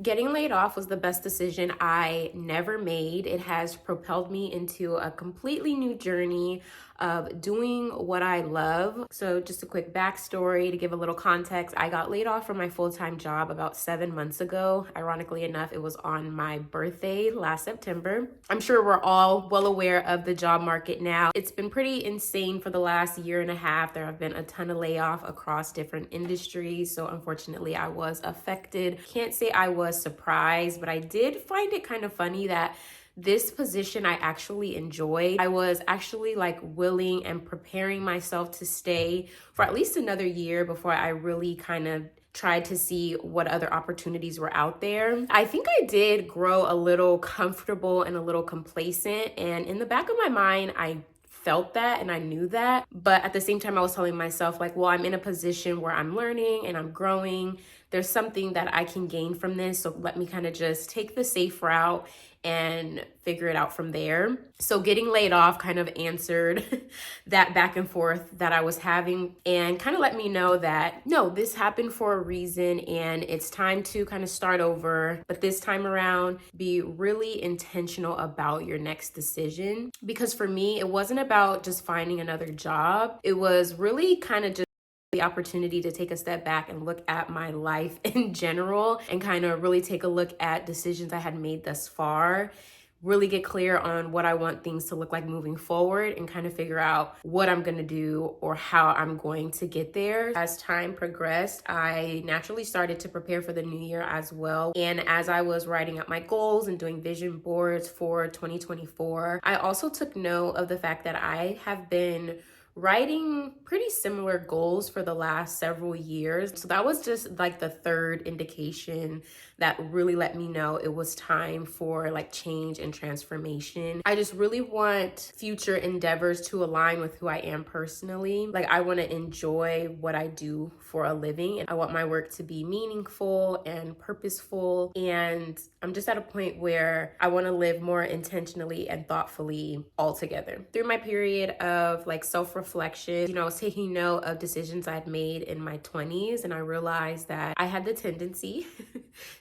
Getting laid off was the best decision I never made. It has propelled me into a completely new journey of doing what I love. So, just a quick backstory to give a little context. I got laid off from my full time job about 7 months ago. Ironically enough, it was on my birthday last September. I'm sure we're all well aware of the job market now. It's been pretty insane for the last year and a half. There have been a ton of layoff across different industries. So, unfortunately, I was affected. Can't say I was surprised, but I did find it kind of funny that this position I actually enjoyed. I was actually like willing and preparing myself to stay for at least another year before I really kind of tried to see what other opportunities were out there. I think I did grow a little comfortable and a little complacent, and in the back of my mind, I felt that and I knew that. But at the same time, I was telling myself, like, well, I'm in a position where I'm learning and I'm growing. There's something that I can gain from this. So let me kind of just take the safe route and figure it out from there. So getting laid off kind of answered that back and forth that I was having and kind of let me know that no, this happened for a reason and it's time to kind of start over. But this time around, be really intentional about your next decision. Because for me, it wasn't about just finding another job. It was really kind of just the opportunity to take a step back and look at my life in general and kind of really take a look at decisions I had made thus far, really get clear on what I want things to look like moving forward and kind of figure out what I'm going to do or how I'm going to get there. As time progressed, I naturally started to prepare for the new year as well. And as I was writing up my goals and doing vision boards for 2024, I also took note of the fact that I have been writing pretty similar goals for the last several years. So that was just like the third indication that really let me know it was time for like change and transformation. I just really want future endeavors to align with who I am personally. Like I want to enjoy what I do for a living and I want my work to be meaningful and purposeful. And I'm just at a point where I want to live more intentionally and thoughtfully altogether. Through my period of like self-reflection, I was taking note of decisions I'd made in my 20s and I realized that I had the tendency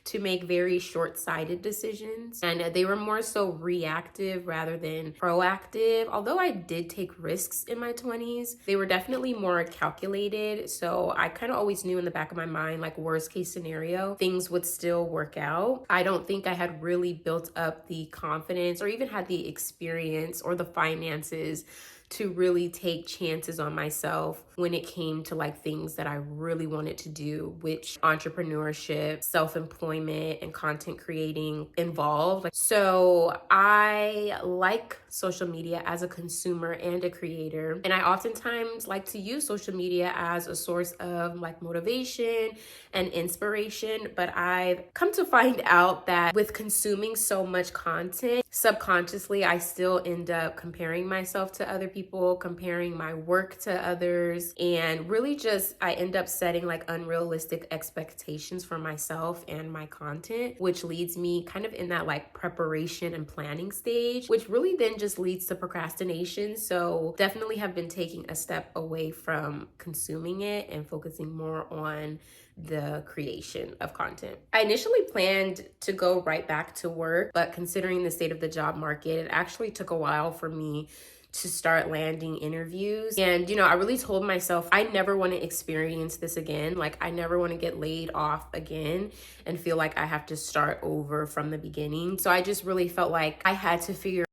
to make very short-sighted decisions and they were more so reactive rather than proactive. Although I did take risks in my 20s, they were definitely more calculated. So I kind of always knew in the back of my mind, like worst case scenario, things would still work out. I don't think I had really built up the confidence or even had the experience or the finances to really take chances on myself when it came to like things that I really wanted to do, which entrepreneurship, self-employment, and content creating involved. So I like social media as a consumer and a creator. And I oftentimes like to use social media as a source of like motivation and inspiration. But I've come to find out that with consuming so much content, subconsciously, I still end up comparing myself to other people, comparing my work to others, and really just I end up setting like unrealistic expectations for myself and my content, which leads me kind of in that like preparation and planning stage, which really then just leads to procrastination. So definitely have been taking a step away from consuming it and focusing more on the creation of content. I initially planned to go right back to work, but considering the state of the job market, it actually took a while for me to start landing interviews. And, I really told myself I never want to experience this again. Like, I never want to get laid off again and feel like I have to start over from the beginning. So I just really felt like I had to figure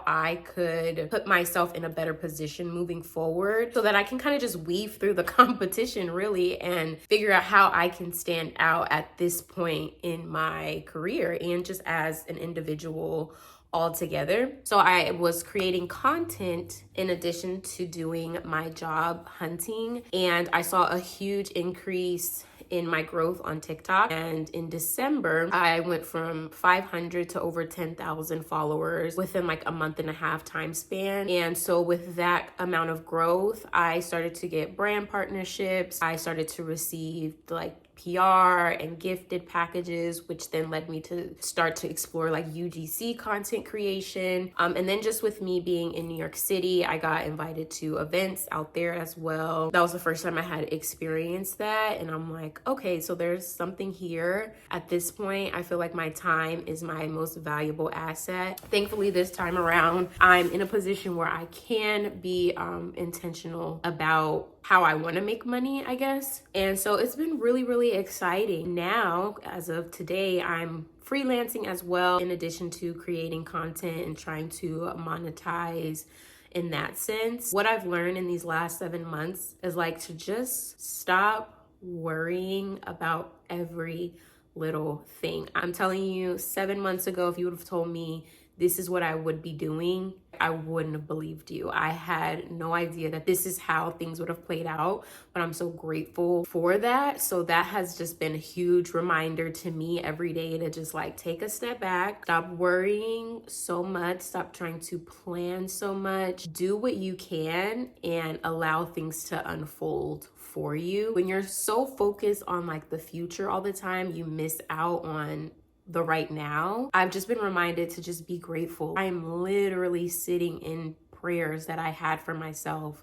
I could put myself in a better position moving forward so that I can kind of just weave through the competition really and figure out how I can stand out at this point in my career and just as an individual altogether. So I was creating content in addition to doing my job hunting, and I saw a huge increase in my growth on TikTok. And in December, I went from 500 to over 10,000 followers within like a month and a half time span. And so with that amount of growth, I started to get brand partnerships. I started to receive like PR and gifted packages, which then led me to start to explore like UGC content creation. And then just with me being in New York City, I got invited to events out there as well. That was the first time I had experienced that. And I'm like, okay, so there's something here. At this point, I feel like my time is my most valuable asset. Thankfully, this time around, I'm in a position where I can be intentional about how I want to make money, I guess. And so it's been really, really exciting. Now, as of today, I'm freelancing as well, in addition to creating content and trying to monetize in that sense. What I've learned in these last 7 months is like to just stop worrying about every little thing. I'm telling you, 7 months ago, if you would have told me this is what I would be doing, I wouldn't have believed you. I had no idea that this is how things would have played out, but I'm so grateful for that. So that has just been a huge reminder to me every day to just like take a step back, stop worrying so much, stop trying to plan so much, do what you can and allow things to unfold for you. When you're so focused on like the future all the time, you miss out on the right now. I've just been reminded to just be grateful. I am literally sitting in prayers that I had for myself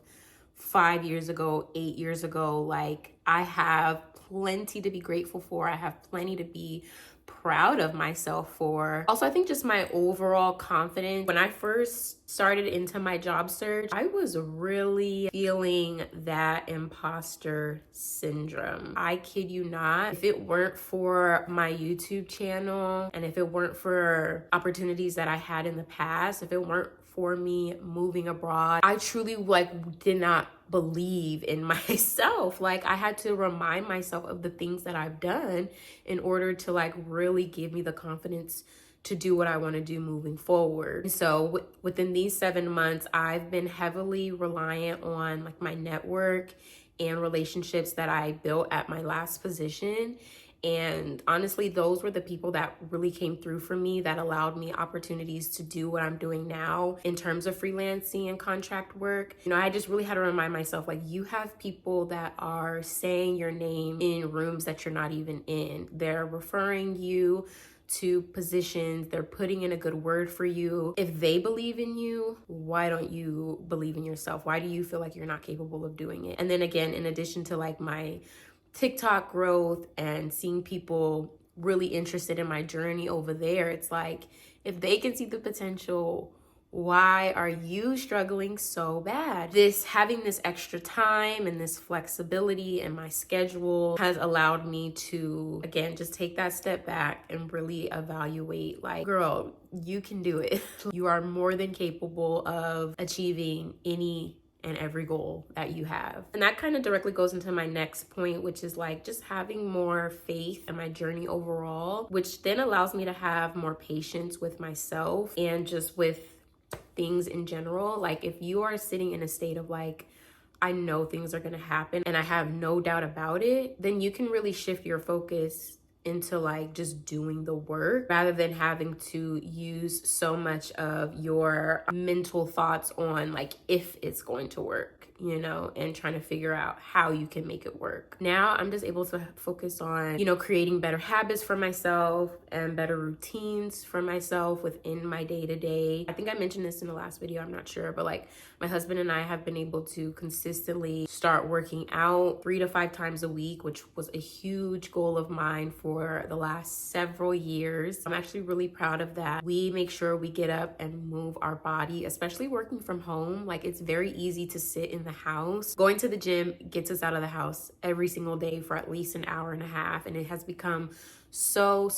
5 years ago, 8 years ago. Like, I have plenty to be grateful for. I have plenty to be proud of myself for. Also, I think just my overall confidence. When I first started into my job search, I was really feeling that imposter syndrome. I kid you not. If it weren't for my YouTube channel and if it weren't for opportunities that I had in the past, if it weren't for me moving abroad, I truly did not believe in myself. Like, I had to remind myself of the things that I've done in order to really give me the confidence to do what I want to do moving forward. So within these 7 months, I've been heavily reliant on my network and relationships that I built at my last position. And honestly, those were the people that really came through for me, that allowed me opportunities to do what I'm doing now in terms of freelancing and contract work. I just really had to remind myself, you have people that are saying your name in rooms that you're not even in. They're referring you to positions, they're putting in a good word for you. If they believe in you, why don't you believe in yourself? Why do you feel like you're not capable of doing it? And then again, in addition to my TikTok growth and seeing people really interested in my journey over there, it's if they can see the potential, why are you struggling so bad? Having this extra time and this flexibility in my schedule has allowed me to, again, just take that step back and really evaluate, girl, you can do it. You are more than capable of achieving any and every goal that you have. And that kind of directly goes into my next point, which is just having more faith in my journey overall, which then allows me to have more patience with myself and just with things in general. If you are sitting in a state of I know things are gonna happen and I have no doubt about it, then you can really shift your focus into just doing the work rather than having to use so much of your mental thoughts on if it's going to work, and trying to figure out how you can make it work. Now I'm just able to focus on, creating better habits for myself and better routines for myself within my day-to-day. I think I mentioned this in the last video, I'm not sure, but my husband and I have been able to consistently start working out 3 to 5 times a week, which was a huge goal of mine for the last several years. I'm actually really proud of that. We make sure we get up and move our body, especially working from home. It's very easy to sit in the house. Going to the gym gets us out of the house every single day for at least an hour and a half, and it has become so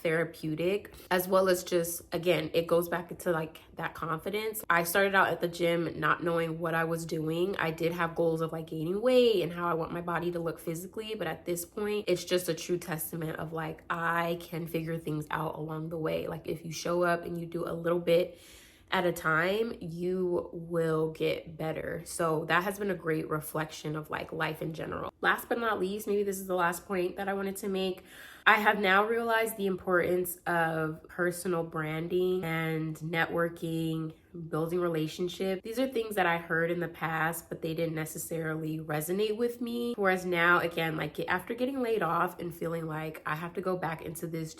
therapeutic, as well as just, again, it goes back into that confidence. I started out at the gym not knowing what I was doing. I did have goals of gaining weight and how I want my body to look physically, but at this point it's just a true testament of I can figure things out along the way. If you show up and you do a little bit at a time, you will get better. So that has been a great reflection of life in general. Last but not least, maybe this is the last point that I wanted to make. I have now realized the importance of personal branding and networking, building relationships. These are things that I heard in the past, but they didn't necessarily resonate with me. Whereas now, again, like after getting laid off and feeling like I have to go back into this,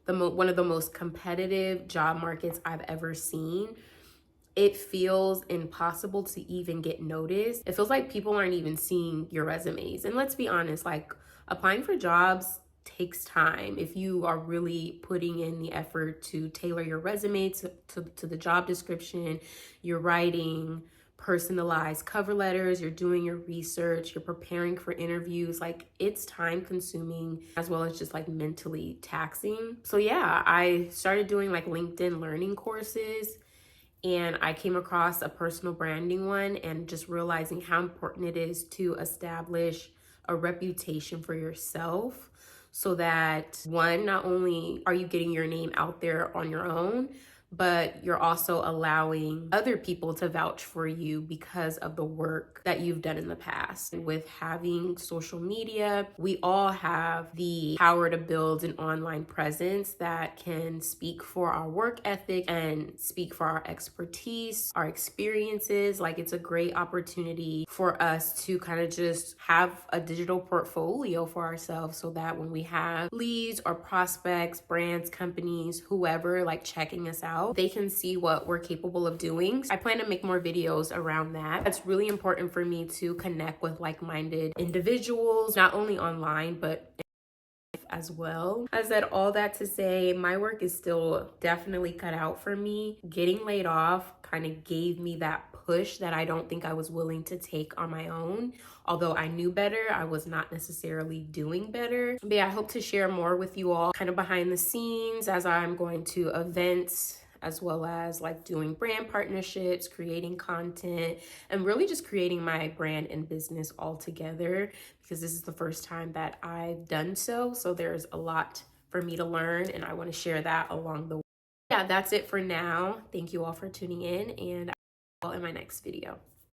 one of the most competitive job markets I've ever seen, it feels impossible to even get noticed. It feels like people aren't even seeing your resumes. And let's be honest, like applying for jobs takes time. If you are really putting in the effort to tailor your resume to the job description, you're writing personalized cover letters, you're doing your research, you're preparing for interviews, like it's time consuming as well as just like mentally taxing. So yeah, I started doing like LinkedIn learning courses, and I came across a personal branding one and just realizing how important it is to establish a reputation for yourself so that one, not only are you getting your name out there on your own, but you're also allowing other people to vouch for you because of the work that you've done in the past. With having social media, we all have the power to build an online presence that can speak for our work ethic and speak for our expertise, our experiences. Like it's a great opportunity for us to kind of just have a digital portfolio for ourselves so that when we have leads or prospects, brands, companies, whoever like checking us out, they can see what we're capable of doing. I plan to make more videos around that. It's really important for me to connect with like-minded individuals, not only online, but as well. I said all that to say my work is still definitely cut out for me. Getting laid off kind of gave me that push that I don't think I was willing to take on my own. Although I knew better, I was not necessarily doing better. But yeah, I hope to share more with you all kind of behind the scenes as I'm going to events, as well as like doing brand partnerships, creating content, and really just creating my brand and business all together, because this is the first time that I've done so. So there's a lot for me to learn, and I want to share that along the way. Yeah, that's it for now. Thank you all for tuning in, and I'll see you all in my next video.